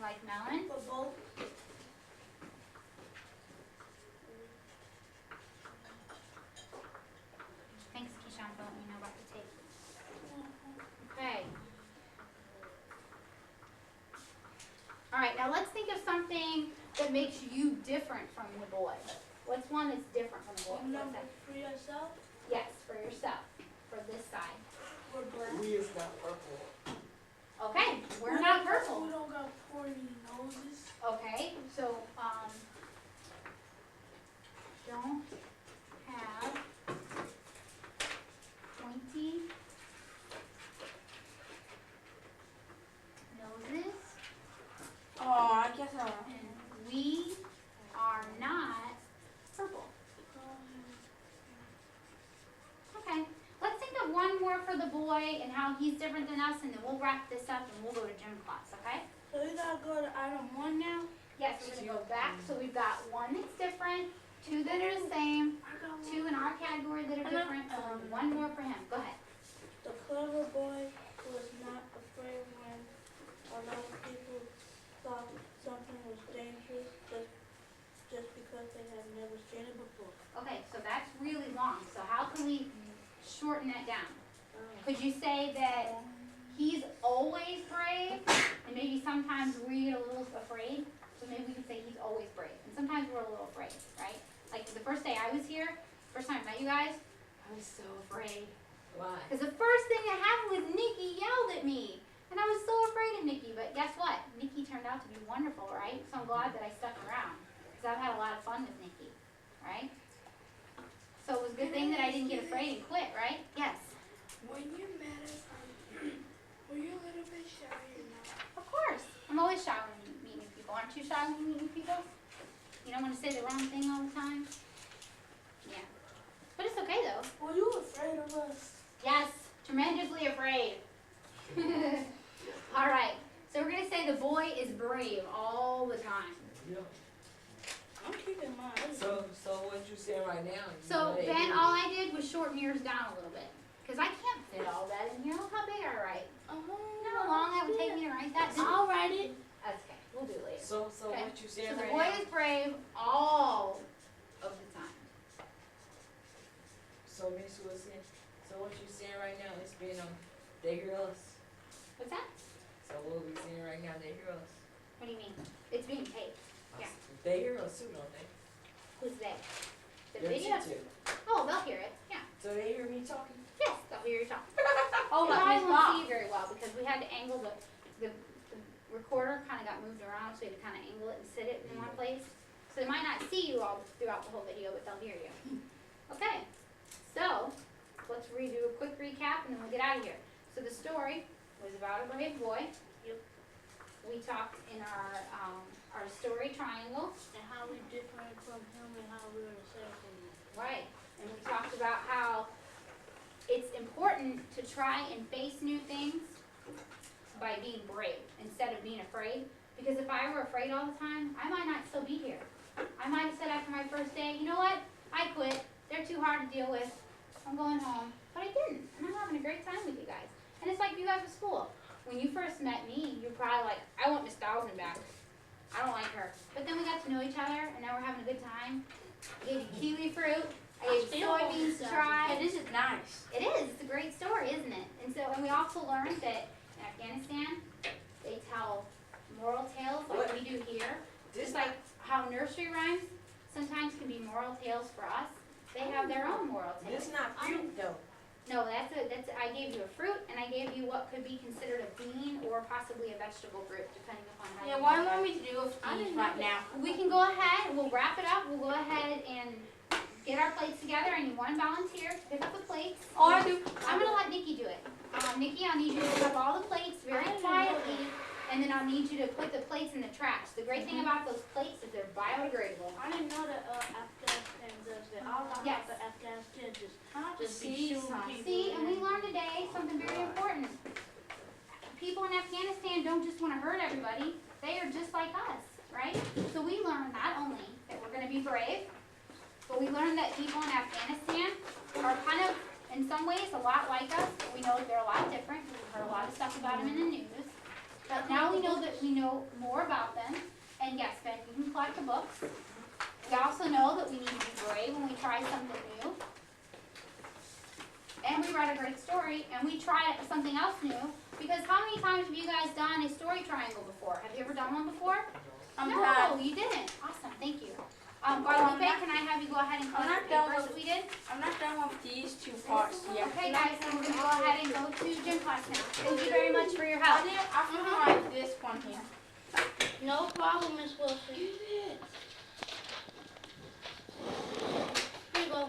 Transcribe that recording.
like melon? For both. Thanks, Keyshawn, for letting me know about the tape. Okay. All right, now let's think of something that makes you different from the boy. What's one that's different from the boy? Number for yourself. Yes, for yourself, for this side. We're black. We is not purple. Okay, we're not purple. We don't got pointy noses. Okay, so don't have pointy noses, Oh, I guess I. and we are not purple. Okay, let's think of one more for the boy and how he's different than us, and then we'll wrap this up and we'll go to gym class, okay? So we gotta go to item 1 now. Yes, we're gonna go back, so we've got one that's different, two that are the same, I got one. two in our category that are different, so we'll do one more for him. Go ahead. The clever boy was not afraid when a lot of people thought something was dangerous just because they had never seen it before. Okay, so that's really long, so how can we shorten that down? Could you say that he's always brave, and maybe sometimes we get a little afraid? So maybe we could say he's always brave, and sometimes we're a little afraid, right? Like the first day I was here, first time I met you guys, I was so afraid. Why? Because the first thing that happened was Nikki yelled at me, and I was so afraid of Nikki, but guess what? Nikki turned out to be wonderful, right? So I'm glad that I stuck around, because I've had a lot of fun with Nikki, right? So it was a good thing that I didn't get afraid and quit, right? Yes. When you met us, were you a little bit shy or not? Of course. I'm always shy when you meet new people. Aren't you shy when you meet new people? You don't want to say the wrong thing all the time? Yeah. But it's okay though. Were you afraid of us? Yes, tremendously afraid. All right. So we're going to say the boy is brave all the time. Yeah. I'm keeping mine. So what you saying right now? You So let it Ben, be. all I did was shorten yours down a little bit. Because I can't fit all that in here. Look how big I write. You know how long that would take me to write that? I'll write it. That's okay. We'll do it later. So Okay. what you saying So the right boy now? is brave all of the time. So Miss Wilson, so what you saying right now is being they hear us. What's that? So what we saying right now, they hear us. What do you mean? It's being taped. Yeah. They hear us too, don't they? Who's they? The Them video? two. Oh, they'll hear it. Yeah. So they hear me talking? Yes, they'll hear you talk. Oh, Yeah, but I Miss won't Bob. see you very well because we had to angle the recorder kind of got moved around, so we had to kind of angle it and sit it in one place. So they might not see you all throughout the whole video, but they'll hear you. Okay, so let's redo a quick recap and then we'll get out of here. So the story was about a brave boy. Yep. We talked in our story triangle. And how we different from him and how we were the same from him. Right, and we talked about how it's important to try and face new things by being brave instead of being afraid. Because if I were afraid all the time, I might not still be here. I might have said after my first day, you know what, I quit. They're too hard to deal with. I'm going home. But I didn't, and I'm having a great time with you guys. And it's like you guys at school. When you first met me, you're probably like, I want Miss Thousand back. I don't like her. But then we got to know each other, and now we're having a good time. I gave you kiwi fruit. I gave you soybeans to try. Hey, this is nice. It is. It's a great story, isn't it? And we also learned that in Afghanistan, they tell moral tales like we do here. Just like how nursery rhymes sometimes can be moral tales for us. They have their own moral tales. This not fruit though. No, I gave you a fruit, and I gave you what could be considered a bean or possibly a vegetable group, depending upon how Yeah, you what do you want want me to do with these right now? We can go ahead, we'll wrap it up, we'll go ahead and get our plates together. I need one volunteer to pick up the plates. Oh, I do. I'm gonna let Nikki do it. Nikki, I'll need you to pick up all the plates very quietly, and then I'll need you to put the plates in the trash. The great thing about those plates is they're biodegradable. I didn't know that Afghanistan does that. All I Yes. thought that Afghanistan just be See, shooting people. see, and we learned today something very important. People in Afghanistan don't just want to hurt everybody. They are just like us, right? So we learned not only that we're going to be brave, but we learned that people in Afghanistan are kind of, in some ways, a lot like us. But we know that they're a lot different. We've heard a lot of stuff about them in the news. But now we know that we know more about them. And yes, Ben, you can collect the books. We also know that we need to be brave when we try something new. And we read a great story, and we tried something else new. Because how many times have you guys done a story triangle before? Have you ever done one before? No, you didn't. Awesome, thank you. Guadalupe, can I have you go ahead and collect the papers that we did? I'm not done with these two parts yet. Okay, guys, so we're gonna go ahead and go to gym class now. Thank you very much for your help. I feel like this one here. No problem, Miss Wilson. You did. Here you go.